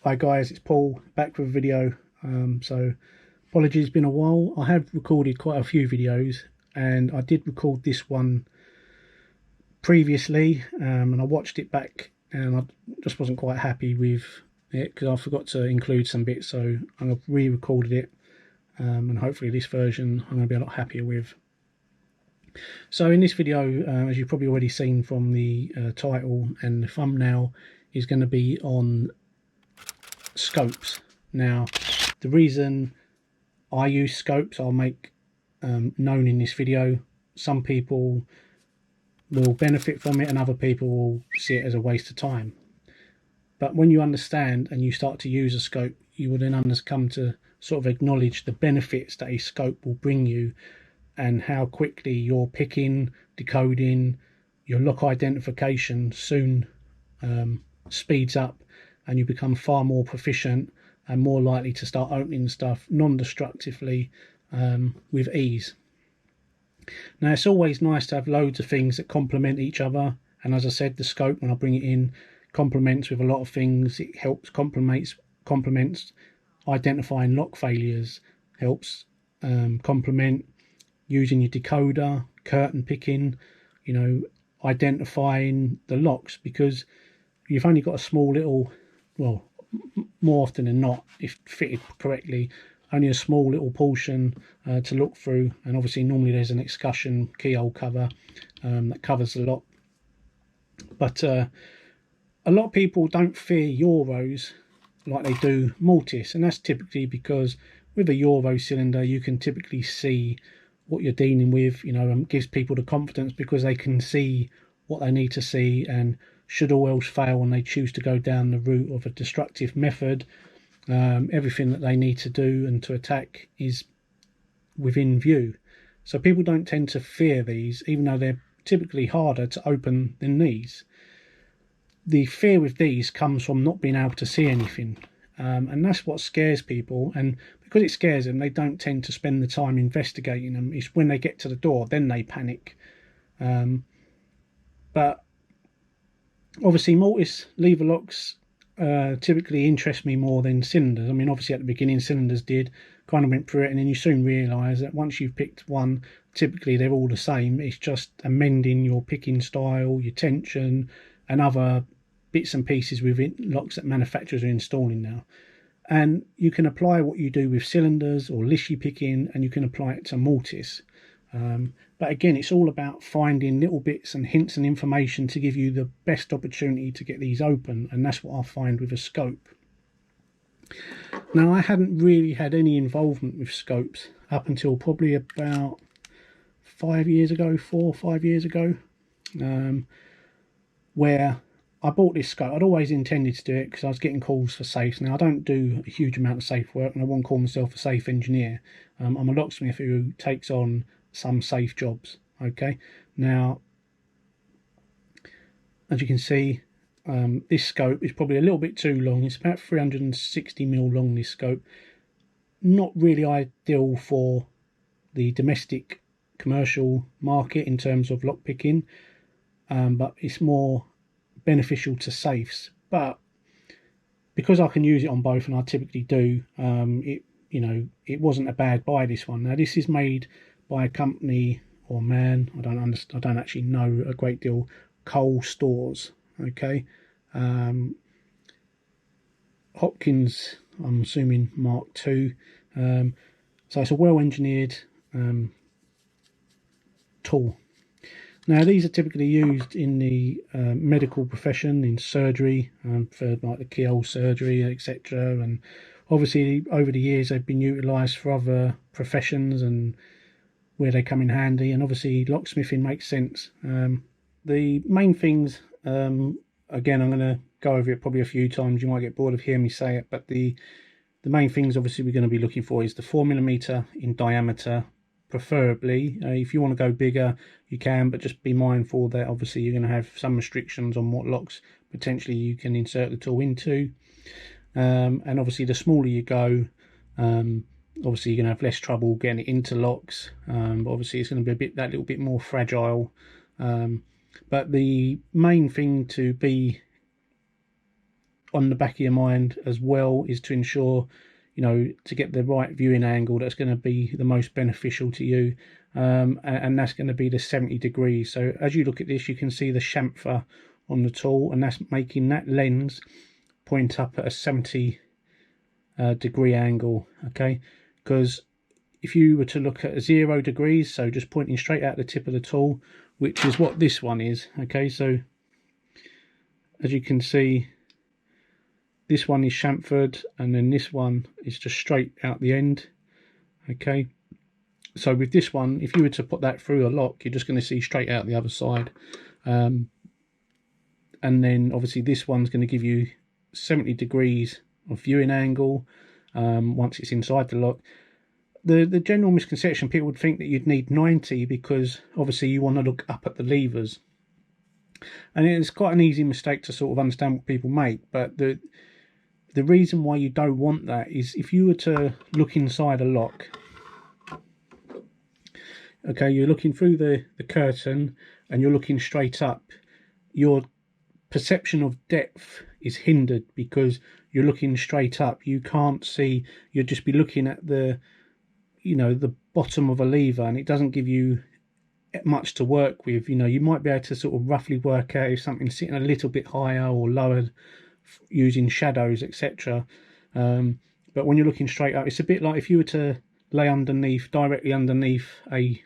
Hi guys, it's Paul back with a video. So apologies, it's been a while. I have recorded quite a few videos, and I did record this one previously, and I watched it back and I just wasn't quite happy with it because I forgot to include some bits, so I've re-recorded it, and hopefully this version I'm going to be a lot happier with. So in this video, as you've probably already seen from the title and the thumbnail, is going to be on scopes. Now, the reason I use scopes I'll make known in this video. Some people will benefit from it and other people will see it as a waste of time. But when you understand and you start to use a scope, you will then come to sort of acknowledge the benefits that a scope will bring you, and how quickly your picking, decoding, your lock identification soon speeds up, and you become far more proficient and more likely to start opening stuff non-destructively with ease. Now, it's always nice to have loads of things that complement each other, and as I said, the scope, when I bring it in, complements with a lot of things. It helps complements identifying lock failures, helps complement using your decoder, curtain picking, you know, identifying the locks, because you've only got a small little, well, more often than not, if fitted correctly, only a small little portion to look through. And obviously normally there's an escutcheon keyhole cover that covers the lock. But a lot of people don't fear Euros like they do Mortice, and that's typically because with a Euro cylinder you can typically see what you're dealing with, you know, and gives people the confidence because they can see what they need to see, and should all else fail and they choose to go down the route of a destructive method, everything that they need to do and to attack is within view. So people don't tend to fear these, even though they're typically harder to open than these. The fear with these comes from not being able to see anything, and that's what scares people. And because it scares them, they don't tend to spend the time investigating them. It's when they get to the door then they panic. But obviously Mortice lever locks typically interest me more than cylinders. I mean, obviously at the beginning cylinders did, kind of went through it, and then you soon realise that once you've picked one, typically they're all the same. It's just amending your picking style, your tension, and other bits and pieces within locks that manufacturers are installing now. And you can apply what you do with cylinders or lishy picking, and you can apply it to Mortice. But again, it's all about finding little bits and hints and information to give you the best opportunity to get these open, and that's what I find with a scope. Now, I hadn't really had any involvement with scopes up until probably about 4 or 5 years ago, where I bought this scope. I'd always intended to do it because I was getting calls for safes. Now, I don't do a huge amount of safe work, and I won't call myself a safe engineer. I'm a locksmith who takes on some safe jobs. Okay, now as you can see, this scope is probably a little bit too long. It's about 360mm long, this scope. Not really ideal for the domestic commercial market in terms of lock picking, but it's more beneficial to safes. But because I can use it on both, and I typically do, it wasn't a bad buy, this one. Now, this is made by a company or man, I don't actually know a great deal, Karl Storz. Okay, Hopkins, I'm assuming Mark II. So it's a well engineered tool. Now, these are typically used in the medical profession, in surgery, for like the keyhole surgery, etc. And obviously over the years they've been utilised for other professions and where they come in handy, and obviously locksmithing makes sense. The main things, again, I'm going to go over it probably a few times, you might get bored of hearing me say it, but the main things obviously we're going to be looking for is the 4mm in diameter, preferably. If you want to go bigger you can, but just be mindful that obviously you're going to have some restrictions on what locks potentially you can insert the tool into, and obviously the smaller you go, obviously you're going to have less trouble getting it into locks, but obviously it's going to be that little bit more fragile. But the main thing to be on the back of your mind as well is to ensure, you know, to get the right viewing angle that's going to be the most beneficial to you, and that's going to be the 70 degrees. So as you look at this, you can see the chamfer on the tool, and that's making that lens point up at a 70 degree angle. Okay, because if you were to look at 0 degrees, so just pointing straight out the tip of the tool, which is what this one is, okay, so as you can see, this one is chamfered, and then this one is just straight out the end. Okay, so with this one, if you were to put that through a lock, you're just going to see straight out the other side. And then obviously this one's going to give you 70 degrees of viewing angle once it's inside the lock. The general misconception, people would think that you'd need 90 because obviously you want to look up at the levers, and it's quite an easy mistake to sort of understand what people make. But the reason why you don't want that is if you were to look inside a lock, okay, you're looking through the curtain and you're looking straight up, your perception of depth is hindered because you're looking straight up. You can't see, you'll just be looking at the, you know, the bottom of a lever, and it doesn't give you much to work with. You know, you might be able to sort of roughly work out if something's sitting a little bit higher or lower using shadows, etc. But when you're looking straight up, it's a bit like if you were to lay underneath, directly underneath a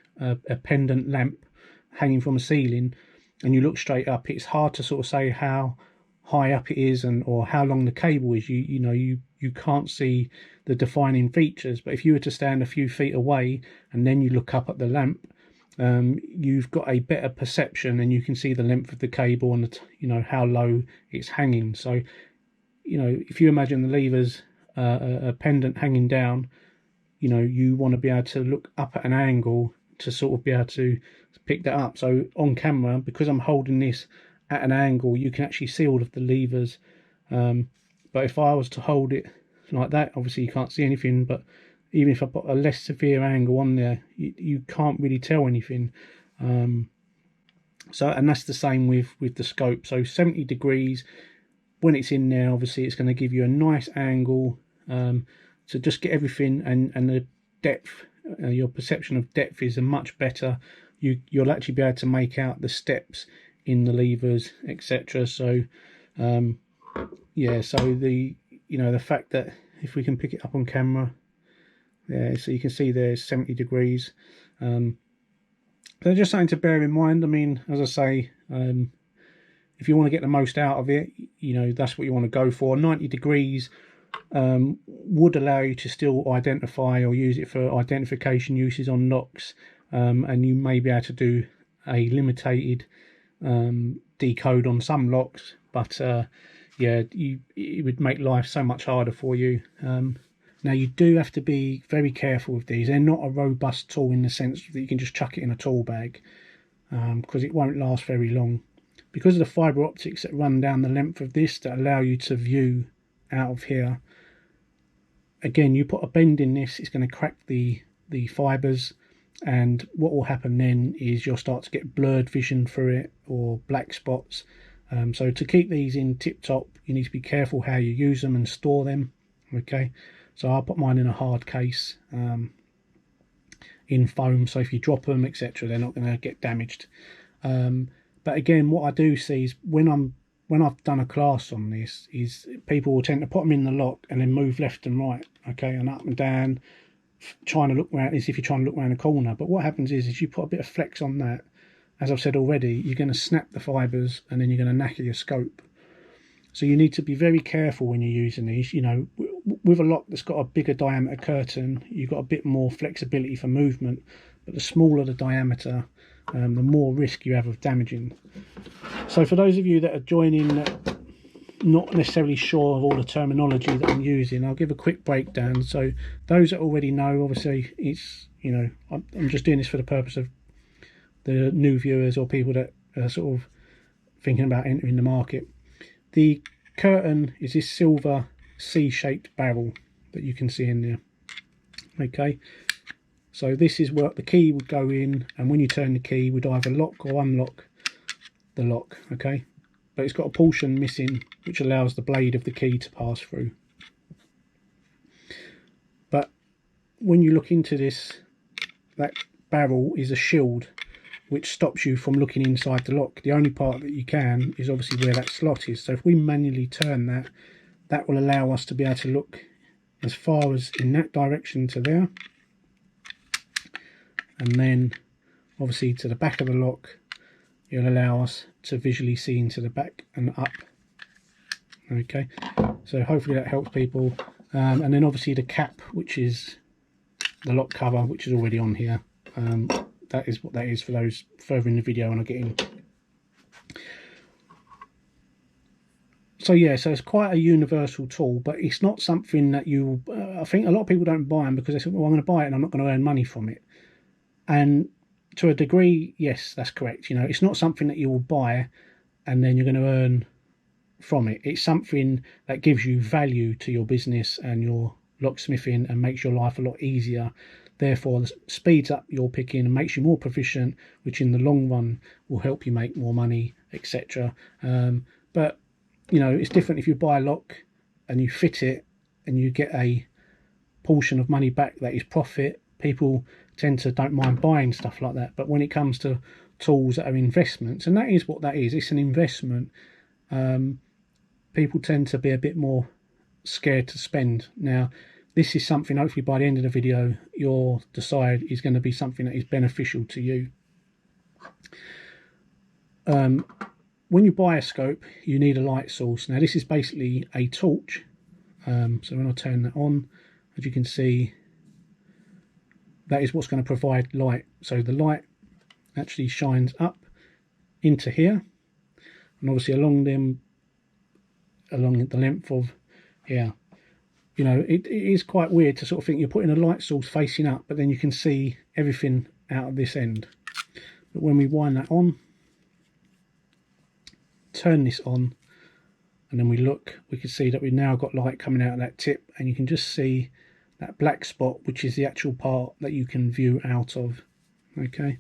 pendant lamp hanging from a ceiling, and you look straight up, it's hard to sort of say how high up it is and or how long the cable is. You know, you can't see the defining features. But if you were to stand a few feet away and then you look up at the lamp, you've got a better perception, and you can see the length of the cable and the, you know, how low it's hanging. So, you know, if you imagine the levers, a pendant hanging down, you know, you want to be able to look up at an angle to sort of be able to pick that up. So on camera, because I'm holding this at an angle, you can actually see all of the levers. But if I was to hold it like that, obviously you can't see anything, but even if I put a less severe angle on there, you can't really tell anything. So, and that's the same with the scope. So 70 degrees, when it's in there, obviously it's going to give you a nice angle to just get everything, and the depth, your perception of depth is a much better. You'll actually be able to make out the steps in the levers, etc. So yeah, so the, you know, the fact that if we can pick it up on camera, yeah, so you can see there's 70 degrees. So just something to bear in mind. I mean, as I say, if you want to get the most out of it, you know, that's what you want to go for. 90 degrees would allow you to still identify or use it for identification uses on locks, and you may be able to do a limited decode on some locks, but yeah, it would make life so much harder for you. Now you do have to be very careful with these. They're not a robust tool in the sense that you can just chuck it in a tool bag, because it won't last very long. Because of the fibre optics that run down the length of this that allow you to view out of here, again, you put a bend in this, it's going to crack the fibres, and what will happen then is you'll start to get blurred vision through it or black spots. So to keep these in tip top, you need to be careful how you use them and store them. Okay, so I'll put mine in a hard case in foam, so if you drop them, etc., they're not going to get damaged. But again, what I do see is when I've done a class on this, is people will tend to put them in the lock and then move left and right, okay, and up and down, trying to look around as if you're trying to look around a corner. But what happens is you put a bit of flex on that, as I've said already, you're going to snap the fibres and then you're going to knacker your scope. So you need to be very careful when you're using these. You know, with a lock that's got a bigger diameter curtain, you've got a bit more flexibility for movement, but the smaller the diameter, the more risk you have of damaging. So for those of you that are joining that not necessarily sure of all the terminology that I'm using, I'll give a quick breakdown. So those that already know, obviously it's, you know, I'm just doing this for the purpose of the new viewers or people that are sort of thinking about entering the market. The curtain is this silver C-shaped barrel that you can see in there. Okay, so this is where the key would go in, and when you turn the key, would either lock or unlock the lock. Okay, but it's got a portion missing which allows the blade of the key to pass through. But when you look into this, that barrel is a shield which stops you from looking inside the lock. The only part that you can is obviously where that slot is. So if we manually turn that, that will allow us to be able to look as far as in that direction to there, and then obviously to the back of the lock. It'll allow us to visually see into the back and up. Okay, so hopefully that helps people. And then obviously the cap, which is the lock cover, which is already on here. That is what that is for those further in the video when I get in. So yeah, so it's quite a universal tool, but it's not something that you... I think a lot of people don't buy them because they say, well, I'm going to buy it and I'm not going to earn money from it. And to a degree, yes, that's correct. You know, it's not something that you will buy and then you're going to earn from it. It's something that gives you value to your business and your locksmithing and makes your life a lot easier. Therefore, speeds up your picking and makes you more proficient, which in the long run will help you make more money, etc. But you know, it's different if you buy a lock and you fit it and you get a portion of money back that is profit. People tend to don't mind buying stuff like that. But when it comes to tools that are investments, and that is what that is, it's an investment, people tend to be a bit more scared to spend. Now, this is something hopefully by the end of the video you'll decide is going to be something that is beneficial to you. When you buy a scope, you need a light source. Now this is basically a torch. So when I turn that on, as you can see, that is what's going to provide light. So the light actually shines up into here, and obviously along the length of here. You know, it is quite weird to sort of think you're putting a light source facing up, but then you can see everything out of this end. But when we wind that on, turn this on, and then we look, we can see that we've now got light coming out of that tip, and you can just see that black spot, which is the actual part that you can view out of. Okay,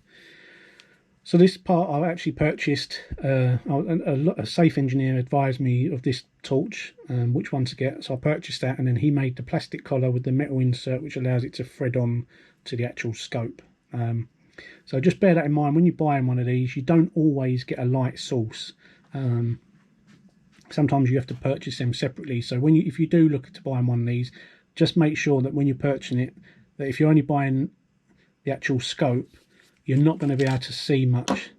so this part I've actually purchased. A safe engineer advised me of this torch, which one to get, so I purchased that, and then he made the plastic collar with the metal insert which allows it to thread on to the actual scope. So just bear that in mind when you're buying one of these. You don't always get a light source. Sometimes you have to purchase them separately. So when if you do look to buying one of these, just make sure that when you're purchasing it, that if you're only buying the actual scope, you're not going to be able to see much,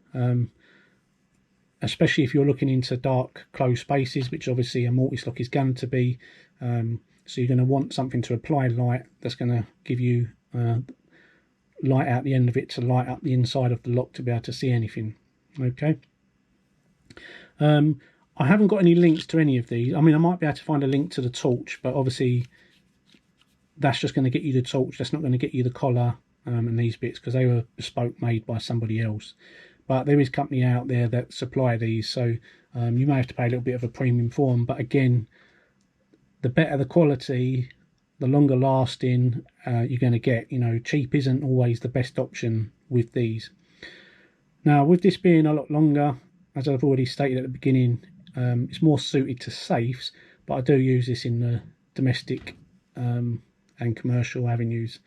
especially if you're looking into dark closed spaces, which obviously a Mortice lock is going to be. So you're going to want something to apply light that's going to give you light out the end of it to light up the inside of the lock to be able to see anything. Okay. I haven't got any links to any of these. I mean, I might be able to find a link to the torch, but obviously that's just going to get you the torch. That's not going to get you the collar and these bits, because they were bespoke made by somebody else. But there is company out there that supply these, so you may have to pay a little bit of a premium for them. But again, the better the quality, the longer lasting you're going to get. You know, cheap isn't always the best option with these. Now, with this being a lot longer, as I've already stated at the beginning, it's more suited to safes, but I do use this in the domestic and commercial avenues.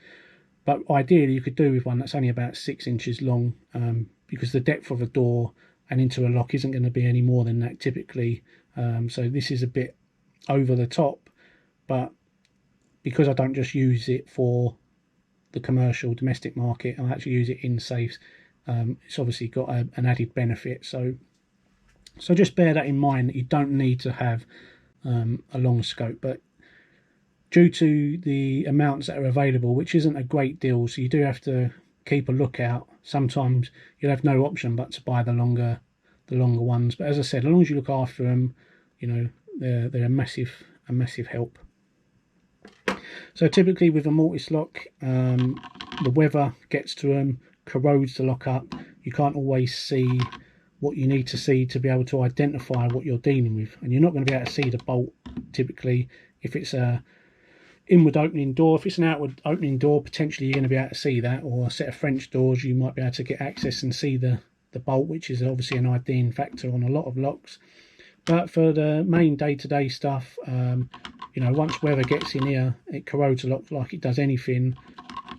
But ideally you could do with one that's only about 6 inches long, because the depth of a door and into a lock isn't going to be any more than that typically. So this is a bit over the top, but because I don't just use it for the commercial domestic market, I actually use it in safes. It's obviously got an added benefit. So just bear that in mind, that you don't need to have a long scope, but due to the amounts that are available, which isn't a great deal, so you do have to keep a lookout. Sometimes you'll have no option but to buy the longer ones. But as I said, as long as you look after them, you know, they're a massive help. So typically with a Mortice lock, the weather gets to them, corrodes the lock up. You can't always see what you need to see to be able to identify what you're dealing with, and you're not going to be able to see the bolt typically. If it's a inward opening door, if it's an outward opening door, potentially you're going to be able to see that, or a set of French doors, you might be able to get access and see the bolt, which is obviously an IDing factor on a lot of locks. But for the main day-to-day stuff, you know, once weather gets in here, it corrodes a lot like it does anything.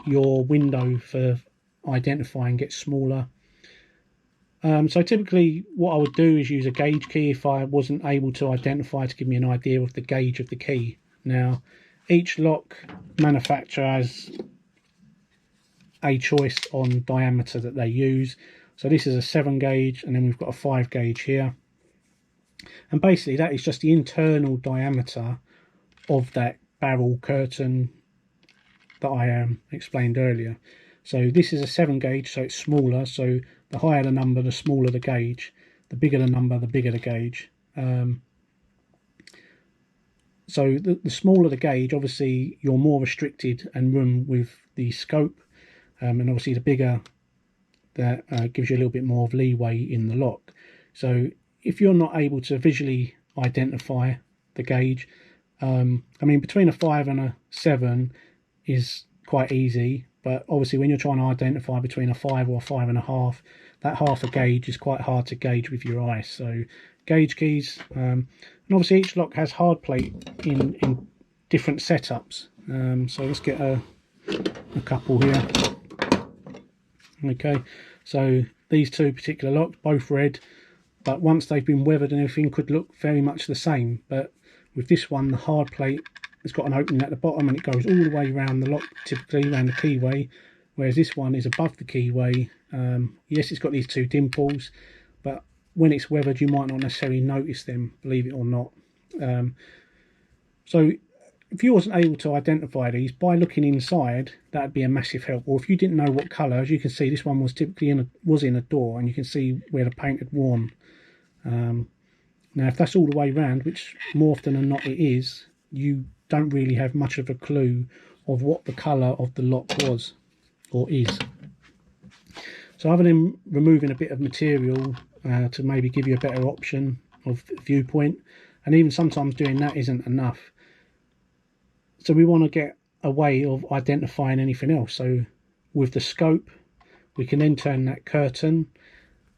Your window for identifying gets smaller. So typically what I would do is use a gauge key if I wasn't able to identify, to give me an idea of the gauge of the key. Now, each lock manufacturer has a choice on diameter that they use. So this is a 7 gauge, and then we've got a 5 gauge here. And basically that is just the internal diameter of that barrel curtain that I explained earlier. So this is a 7 gauge, so it's smaller. So the higher the number, the smaller the gauge. The bigger the number, the bigger the gauge. So the smaller the gauge, obviously you're more restricted and room with the scope. And obviously the bigger, that gives you a little bit more of leeway in the lock. So if you're not able to visually identify the gauge, I mean, between a 5 and a 7 is quite easy, but obviously when you're trying to identify between a 5 or a 5.5, that half a gauge is quite hard to gauge with your eye. So gauge keys, and obviously each lock has hard plate in different setups. So let's get a couple here. Okay, so these two particular locks, both red, but once they've been weathered and everything, could look very much the same. But with this one, the hard plate has got an opening at the bottom and it goes all the way around the lock, typically around the keyway, whereas this one is above the keyway. Yes, it's got these two dimples, but when it's weathered you might not necessarily notice them, believe it or not. So if you wasn't able to identify these by looking inside, that would be a massive help. Or if you didn't know what colour, as you can see, this one was typically in a door, and you can see where the paint had worn. Now if that's all the way around, which more often than not it is, you don't really have much of a clue of what the colour of the lock was or is. So other than removing a bit of material to maybe give you a better option of viewpoint, and even sometimes doing that isn't enough, so we want to get a way of identifying anything else. So with the scope, we can then turn that curtain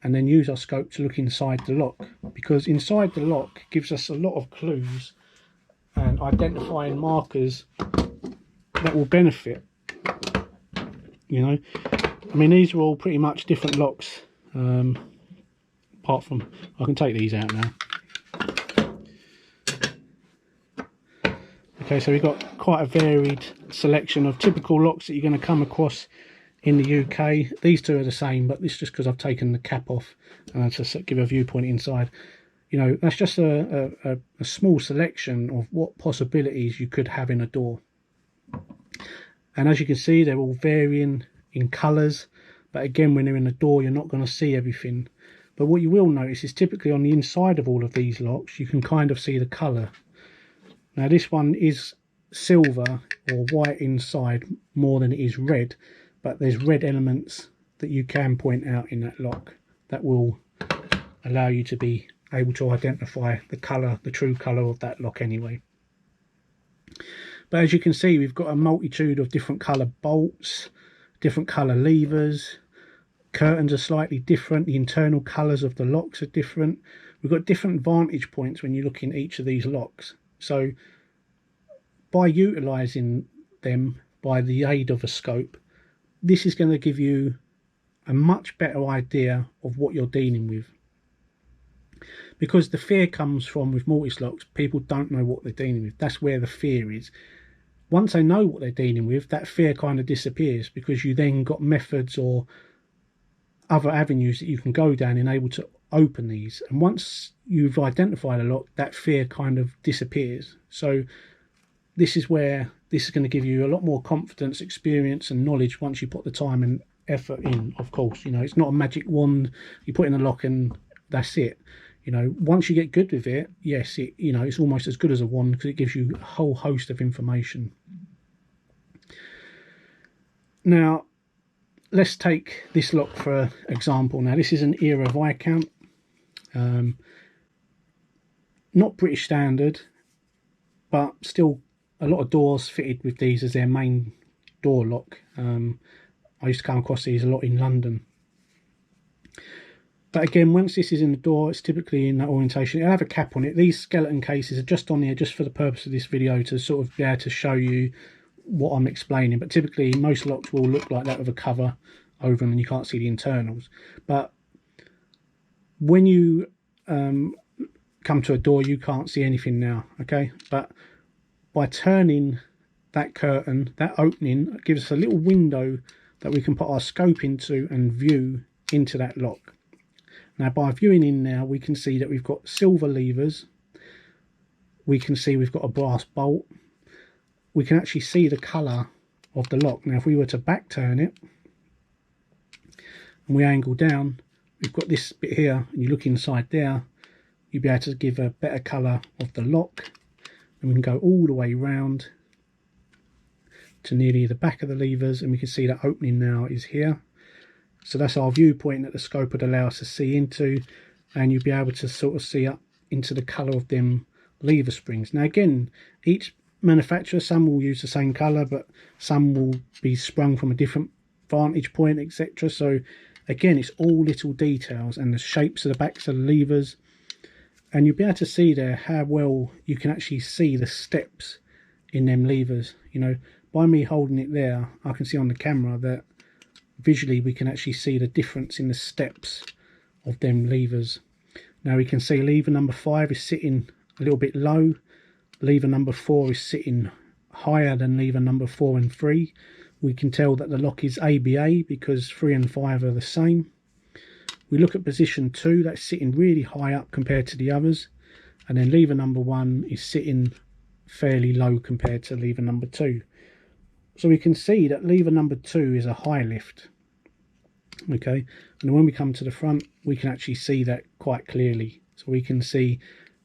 and then use our scope to look inside the lock, because inside the lock gives us a lot of clues and identifying markers that will benefit, you know. I mean, these are all pretty much different locks, apart from, I can take these out now. Okay, so we've got quite a varied selection of typical locks that you're going to come across in the UK. These two are the same, but this is just because I've taken the cap off to give a viewpoint inside. You know, that's just a small selection of what possibilities you could have in a door. And as you can see, they're all varying in colours, but again, when they're in a door, you're not going to see everything. But what you will notice is typically on the inside of all of these locks, you can kind of see the colour. Now this one is silver or white inside more than it is red, but there's red elements that you can point out in that lock that will allow you to be able to identify the colour, the true colour of that lock anyway. But as you can see, we've got a multitude of different colour bolts, different colour levers. Curtains are slightly different, the internal colours of the locks are different. We've got different vantage points when you look in each of these locks. So by utilising them by the aid of a scope, this is going to give you a much better idea of what you're dealing with. Because the fear comes from, with Mortice locks, people don't know what they're dealing with. That's where the fear is. Once they know what they're dealing with, that fear kind of disappears, because you then got methods or other avenues that you can go down and able to open these. And once you've identified a lock, that fear kind of disappears. So this is where this is going to give you a lot more confidence, experience and knowledge once you put the time and effort in. Of course, you know, it's not a magic wand you put in a lock and that's it. You know, once you get good with it, yes, it, you know, it's almost as good as a wand, because it gives you a whole host of information. Now let's take this lock for example. Now this is an era Viscount, not British standard, but still a lot of doors fitted with these as their main door lock. I used to come across these a lot in London. But again, once this is in the door, it's typically in that orientation. It'll have a cap on it. These skeleton cases are just on there just for the purpose of this video, to sort of be able to show you what I'm explaining. But typically most locks will look like that with a cover over them and you can't see the internals. But when you come to a door, you can't see anything now, okay? But by turning that curtain, that opening gives us a little window that we can put our scope into and view into that lock. Now by viewing in now, we can see that we've got silver levers, we can see we've got a brass bolt, we can actually see the colour of the lock. Now if we were to back turn it and we angle down, we've got this bit here, and you look inside there, you'll be able to give a better colour of the lock. And we can go all the way round to nearly the back of the levers, and we can see that opening now is here. So that's our viewpoint that the scope would allow us to see into, and you'll be able to sort of see up into the colour of them lever springs. Now again, each manufacturer, some will use the same colour, but some will be sprung from a different vantage point, etc. So again, it's all little details, and the shapes of the backs of the levers, and you'll be able to see there how well you can actually see the steps in them levers. You know, by me holding it there, I can see on the camera that visually we can actually see the difference in the steps of them levers. Now we can see lever number 5 is sitting a little bit low, lever number 4 is sitting higher than lever number 4 and 3. We can tell that the lock is ABA because 3 and 5 are the same. We look at position 2, that's sitting really high up compared to the others, and then lever number 1 is sitting fairly low compared to lever number 2. So we can see that lever number 2 is a high lift, okay, and when we come to the front we can actually see that quite clearly. So we can see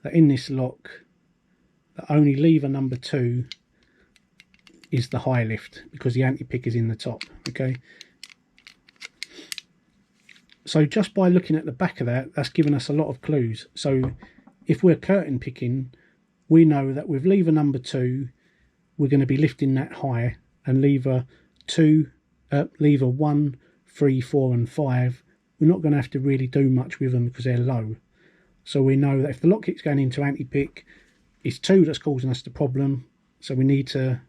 that in this lock that only lever number 2 is the high lift because the anti-pick is in the top, okay. So just by looking at the back of that, that's given us a lot of clues. So if we're curtain picking, we know that with lever number 2 we're going to be lifting that high, and lever 1, 3, 4 and 5, we're not going to have to really do much with them because they're low. So we know that if the lock keeps going into anti-pick, it's 2 that's causing us the problem. So we need to,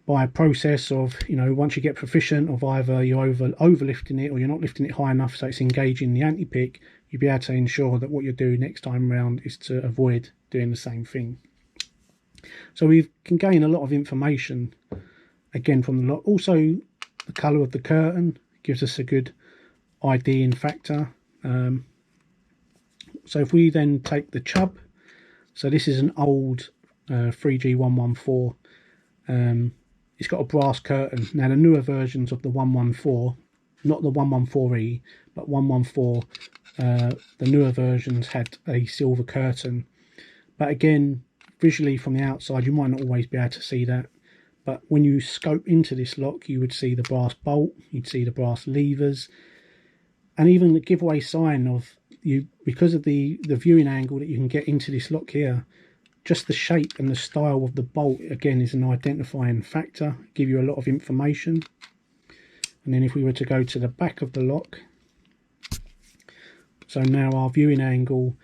by a process of, you know, once you get proficient of either you're over lifting it or you're not lifting it high enough so it's engaging the anti-pick, you'll be able to ensure that what you do next time round is to avoid doing the same thing. So we can gain a lot of information again from the lock. Also the colour of the curtain gives us a good IDing factor. So if we then take the chub, so this is an old 3G114, it's got a brass curtain. Now the newer versions of the 114, not the 114E, but 114, the newer versions had a silver curtain. But again, visually from the outside you might not always be able to see that, but when you scope into this lock you would see the brass bolt, you'd see the brass levers, and even the giveaway sign of you, because of the viewing angle that you can get into this lock here. Just the shape and the style of the bolt again is an identifying factor, give you a lot of information. And then if we were to go to the back of the lock, so now our viewing angle,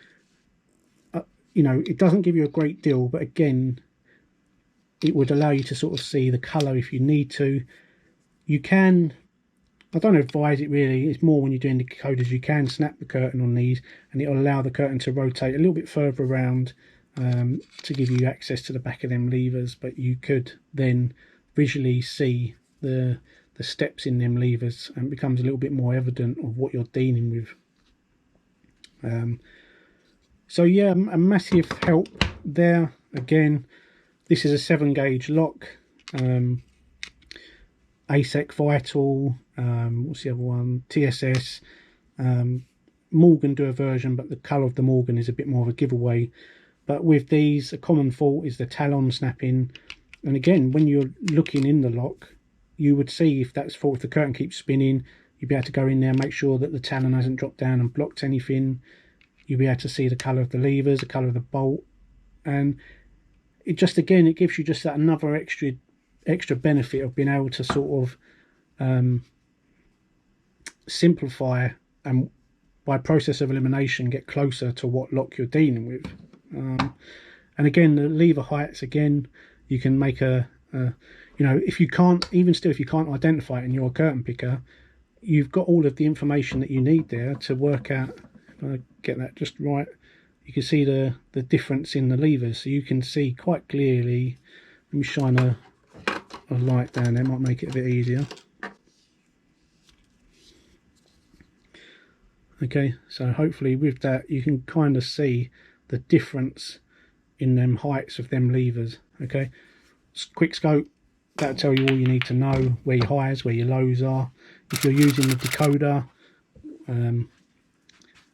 you know, it doesn't give you a great deal, but again it would allow you to sort of see the colour if you need to. You can, I don't advise it really, it's more when you're doing the decoders, you can snap the curtain on these and it'll allow the curtain to rotate a little bit further around to give you access to the back of them levers, but you could then visually see the steps in them levers, and it becomes a little bit more evident of what you're dealing with. So yeah, a massive help there. Again, this is a 7-gauge lock, ASEC Vital, what's the other one, TSS, Morgan do a version, but the colour of the Morgan is a bit more of a giveaway. But with these, a common fault is the talon snapping, and again when you're looking in the lock you would see if that's fault. If the curtain keeps spinning, you'd be able to go in there, make sure that the talon hasn't dropped down and blocked anything. You'll be able to see the colour of the levers, the colour of the bolt, and it just, again, it gives you just that another extra benefit of being able to sort of simplify and by process of elimination get closer to what lock you're dealing with. And again, the lever heights, again, you can make a you know, if you can't, even still, if you can't identify it in your curtain picker, you've got all of the information that you need there to work out. If I get that just right, you can see the difference in the levers, so you can see quite clearly. Let me shine a light down there, might make it a bit easier. Okay, so hopefully with that you can kind of see the difference in them heights of them levers. Okay, quick scope, that'll tell you all you need to know, where your highs, where your lows are. If you're using the decoder,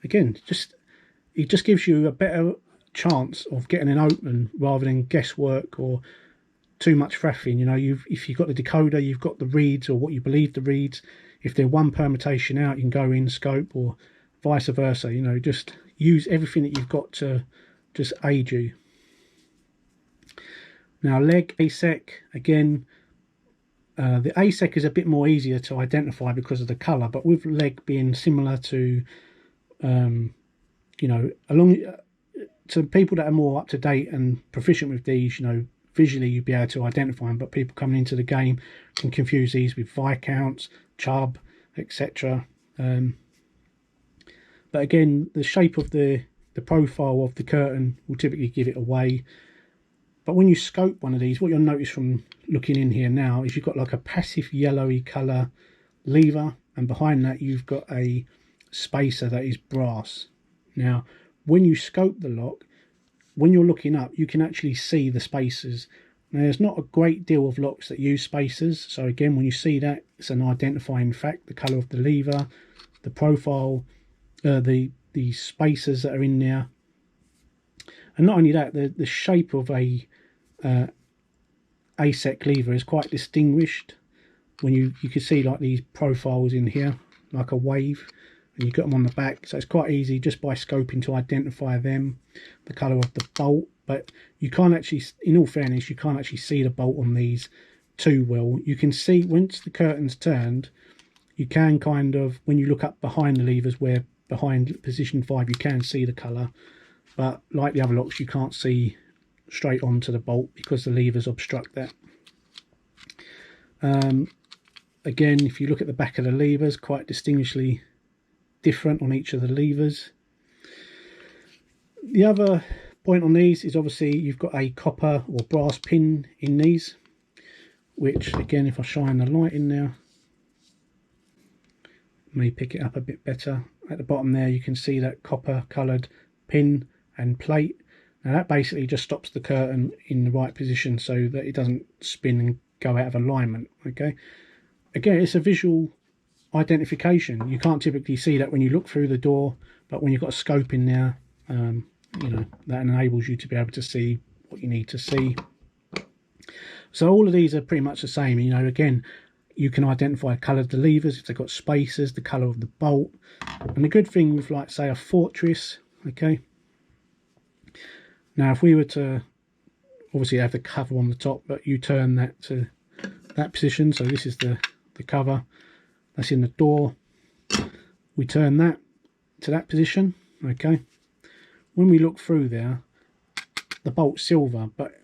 again, it just gives you a better chance of getting an open rather than guesswork or too much faffing. You know, if you've got the decoder, you've got the reads or what you believe the reads. If they're one permutation out, you can go in scope, or vice versa. You know, just use everything that you've got to just aid you. Now, leg ASEC, again, the ASEC is a bit more easier to identify because of the colour, but with leg being similar to, you know, to people that are more up to date and proficient with these, you know, visually you'd be able to identify them, but people coming into the game can confuse these with Viscounts, Chubb, etc. But again, the shape of the profile of the curtain will typically give it away. But when you scope one of these, what you'll notice from looking in here now is you've got like a passive yellowy colour lever, and behind that you've got a spacer that is brass. Now, when you scope the lock, when you're looking up, you can actually see the spacers. Now, there's not a great deal of locks that use spacers, so again, when you see that, it's an identifying fact. The colour of the lever, the profile, the spacers that are in there, and not only that, the shape of a ASEC lever is quite distinguished. When you can see like these profiles in here, like a wave, and you got them on the back, so it's quite easy just by scoping to identify them, the colour of the bolt. But you can't actually, in all fairness, you can't actually see the bolt on these too well. You can see once the curtain's turned, you can kind of, when you look up behind the levers, where behind position 5 you can see the colour, but like the other locks you can't see straight onto the bolt because the levers obstruct that. Again, if you look at the back of the levers, quite distinguishedly different on each of the levers. The other point on these is obviously you've got a copper or brass pin in these, which again, if I shine the light in there, may pick it up a bit better. At the bottom there you can see that copper coloured pin and plate. Now that basically just stops the curtain in the right position so that it doesn't spin and go out of alignment. Okay, again, it's a visual identification. You can't typically see that when you look through the door, but when you've got a scope in there, you know, that enables you to be able to see what you need to see. So all of these are pretty much the same. You know, again, you can identify the colour of the levers, if they've got spacers, the colour of the bolt. And the good thing with, like, say, a Fortress, okay, now if we were to obviously have the cover on the top, but you turn that to that position, so this is the cover that's in the door, we turn that to that position, okay. When we look through there, the bolt's silver, but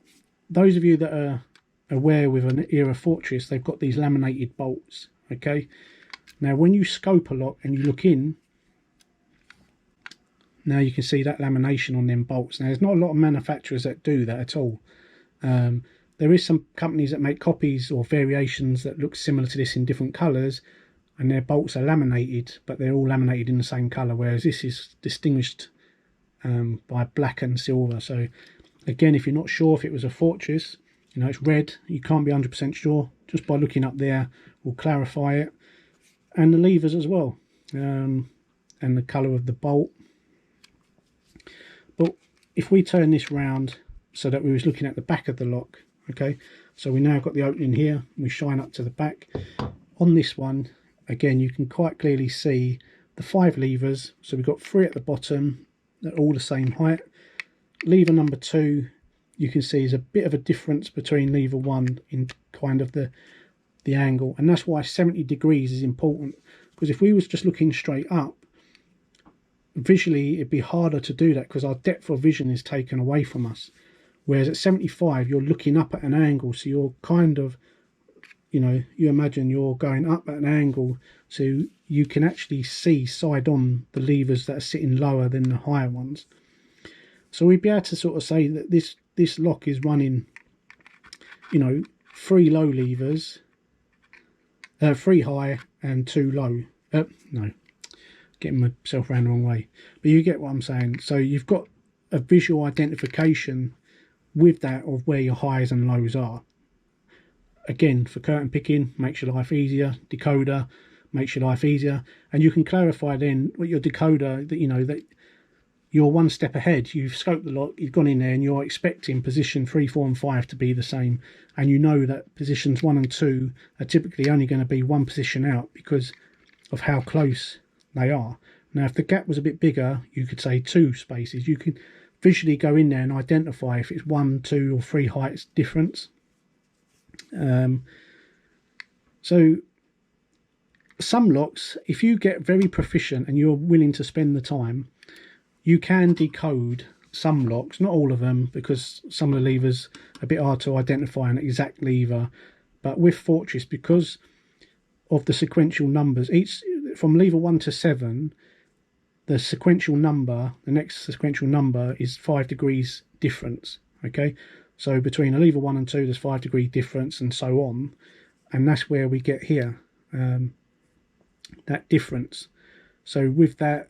those of you that are aware with an era Fortress, they've got these laminated bolts, okay. Now when you scope a lock and you look in, now you can see that lamination on them bolts. Now there's not a lot of manufacturers that do that at all. There is some companies that make copies or variations that look similar to this in different colours, and their bolts are laminated, but they're all laminated in the same colour, whereas this is distinguished by black and silver. So again, if you're not sure if it was a Fortress, you know, it's red, you can't be 100% sure, just by looking up there will clarify it. And the levers as well, and the colour of the bolt. But if we turn this round so that we was looking at the back of the lock, okay, so we now got the opening here, we shine up to the back. On this one, again, you can quite clearly see the 5 levers. So we've got 3 at the bottom, they're all the same height. Lever number 2, you can see is a bit of a difference between lever 1 in kind of the angle, and that's why 70 degrees is important, because if we was just looking straight up, visually it'd be harder to do that because our depth of vision is taken away from us. Whereas at 75, you're looking up at an angle, so you're kind of, you know, you imagine you're going up at an angle, so you can actually see side on the levers that are sitting lower than the higher ones. So we'd be able to sort of say that this lock is running, you know, 3 low levers, 3 high and 2 low. No, getting myself around the wrong way, but you get what I'm saying. So you've got a visual identification with that of where your highs and lows are. Again, for curtain picking, makes your life easier. Decoder makes your life easier, and you can clarify then with your decoder that, you know, that you're one step ahead. You've scoped the lock, you've gone in there, and you're expecting position 3, 4 and 5 to be the same, and you know that positions 1 and 2 are typically only going to be one position out because of how close they are. Now if the gap was a bit bigger, you could say 2 spaces. You could visually go in there and identify if it's 1, 2 or 3 heights difference. So some locks, if you get very proficient and you're willing to spend the time, you can decode some locks, not all of them, because some of the levers are a bit hard to identify an exact lever. But with Fortress, because of the sequential numbers, each from lever 1 to 7, the sequential number, the next sequential number is 5 degrees difference. Okay, so between a lever 1 and 2 there's 5 degree difference, and so on, and that's where we get here, that difference. So with that,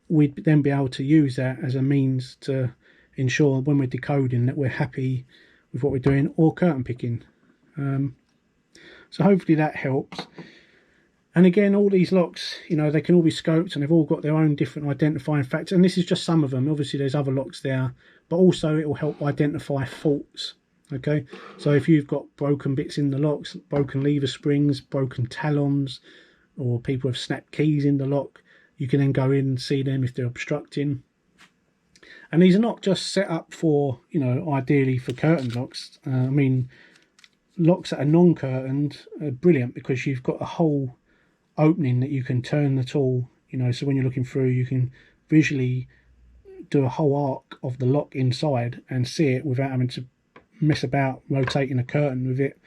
we'd then be able to use that as a means to ensure when we're decoding that we're happy with what we're doing, or curtain picking. So hopefully that helps. And again, all these locks, you know, they can all be scoped and they've all got their own different identifying factors. And this is just some of them. Obviously, there's other locks there, but also it will help identify faults. Okay, so if you've got broken bits in the locks, broken lever springs, broken talons, or people have snapped keys in the lock, you can then go in and see them if they're obstructing. And these are not just set up for, you know, ideally for curtain locks. I mean, locks that are non-curtained are brilliant because you've got a whole opening that you can turn the tool, you know, so when you're looking through you can visually do a whole arc of the lock inside and see it without having to mess about rotating a curtain with it.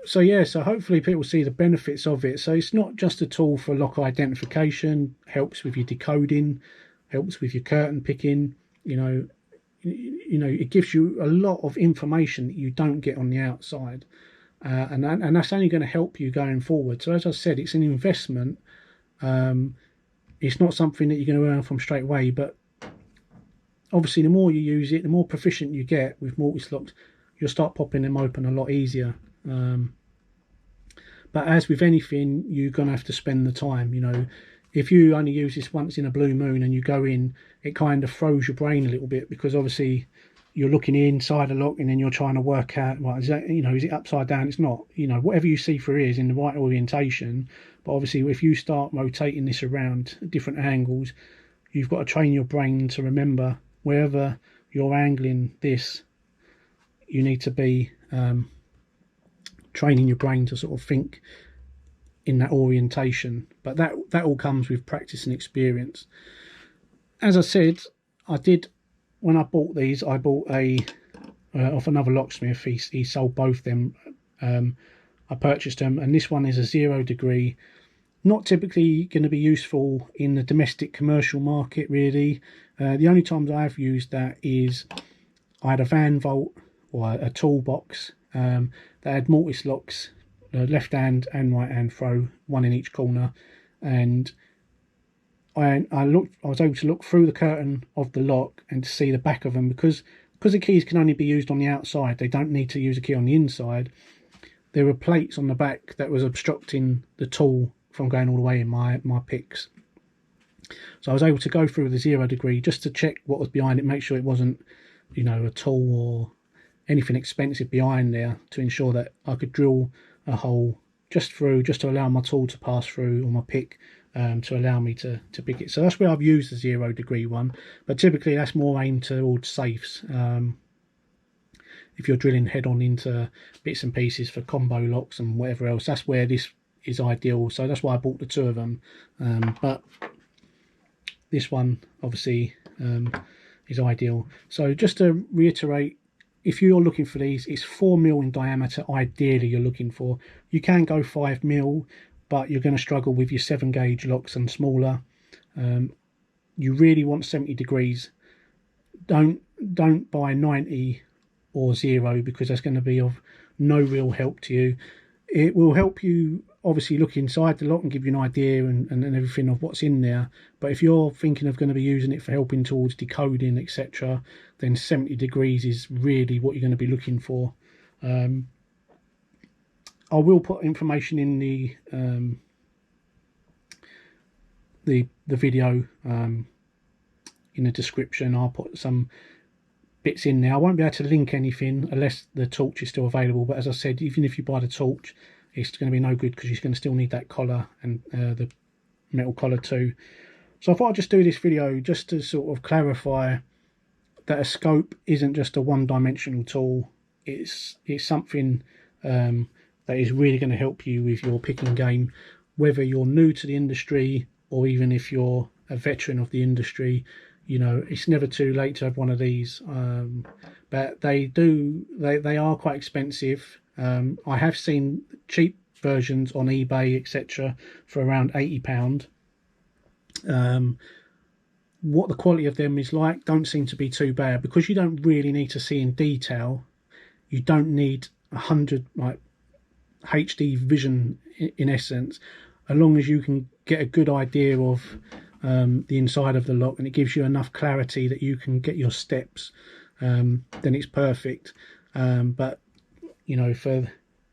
So yeah, so hopefully people see the benefits of it. So it's not just a tool for lock identification, helps with your decoding, helps with your curtain picking, you know, it gives you a lot of information that you don't get on the outside. And that's only going to help you going forward. So as I said, it's an investment. It's not something that you're going to earn from straight away, but obviously the more you use it, the more proficient you get with Mortice locks, you'll start popping them open a lot easier. But as with anything, you're going to have to spend the time. You know, if you only use this once in a blue moon and you go in, it kind of throws your brain a little bit, because obviously you're looking inside a lock and then you're trying to work out, well, is that, you know, is it upside down? It's not. You know, whatever you see through is in the right orientation. But obviously if you start rotating this around different angles, you've got to train your brain to remember wherever you're angling this, you need to be training your brain to sort of think in that orientation. But that all comes with practice and experience. As I said, when I bought these, I bought off another locksmith. He sold both them. I purchased them, and this one is a 0 degree. Not typically going to be useful in the domestic commercial market, really. The only times I've used that is I had a van vault or a toolbox that had Mortice locks, left hand and right hand throw, one in each corner, and I was able to look through the curtain of the lock and to see the back of them, because the keys can only be used on the outside. They don't need to use a key on the inside. There were plates on the back that was obstructing the tool from going all the way in my picks. So I was able to go through the 0 degree just to check what was behind it, make sure it wasn't, you know, a tool or anything expensive behind there, to ensure that I could drill a hole just through, just to allow my tool to pass through, or my pick to allow me to pick it. So that's where I've used the 0 degree one, but typically that's more aimed towards safes. If you're drilling head on into bits and pieces for combo locks and whatever else, that's where this is ideal, so that's why I bought the two of them. But this one obviously is ideal. So just to reiterate, if you're looking for these, it's 4mm in diameter ideally you're looking for. You can go 5mm, but you're going to struggle with your 7 gauge locks and smaller. You really want 70 degrees. Don't buy 90 or 0, because that's going to be of no real help to you. It will help you obviously look inside the lock and give you an idea and everything of what's in there, but if you're thinking of going to be using it for helping towards decoding, etc., then 70 degrees is really what you're going to be looking for. I will put information in the video in the description. I'll put some bits in there. I won't be able to link anything unless the torch is still available, but as I said, even if you buy the torch, it's going to be no good, because you're going to still need that collar and the metal collar too. So I thought I'd just do this video just to sort of clarify that a scope isn't just a one-dimensional tool. It's something that is really going to help you with your picking game, whether you're new to the industry or even if you're a veteran of the industry. You know, it's never too late to have one of these. But they are quite expensive. I have seen cheap versions on eBay, etc., for around £80. What the quality of them is like don't seem to be too bad, because you don't really need to see in detail. You don't need 100 like HD vision in essence, as long as you can get a good idea of the inside of the lock, and it gives you enough clarity that you can get your steps, then it's perfect. But you know, for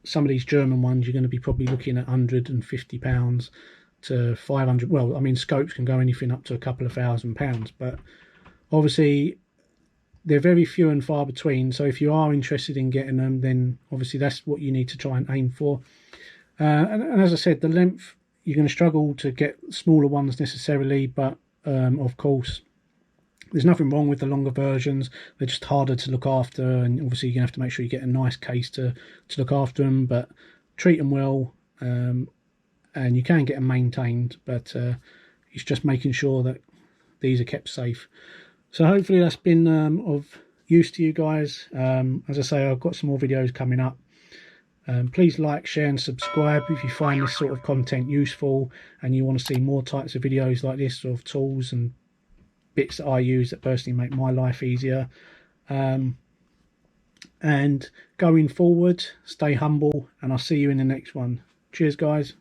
some of these German ones, you're going to be probably looking at £150 to 500. Well, I mean, scopes can go anything up to a couple of £1,000, but obviously they're very few and far between. So if you are interested in getting them, then obviously that's what you need to try and aim for. And as I said, the length, you're going to struggle to get smaller ones necessarily, but of course there's nothing wrong with the longer versions. They're just harder to look after, and obviously you're going to have to make sure you get a nice case to look after them, but treat them well, and you can get them maintained, but it's just making sure that these are kept safe. So hopefully that's been of use to you guys. As I say, I've got some more videos coming up. Please like, share and subscribe if you find this sort of content useful and you want to see more types of videos like this, of tools and bits that I use that personally make my life easier. And going forward, stay humble, and I'll see you in the next one. Cheers guys.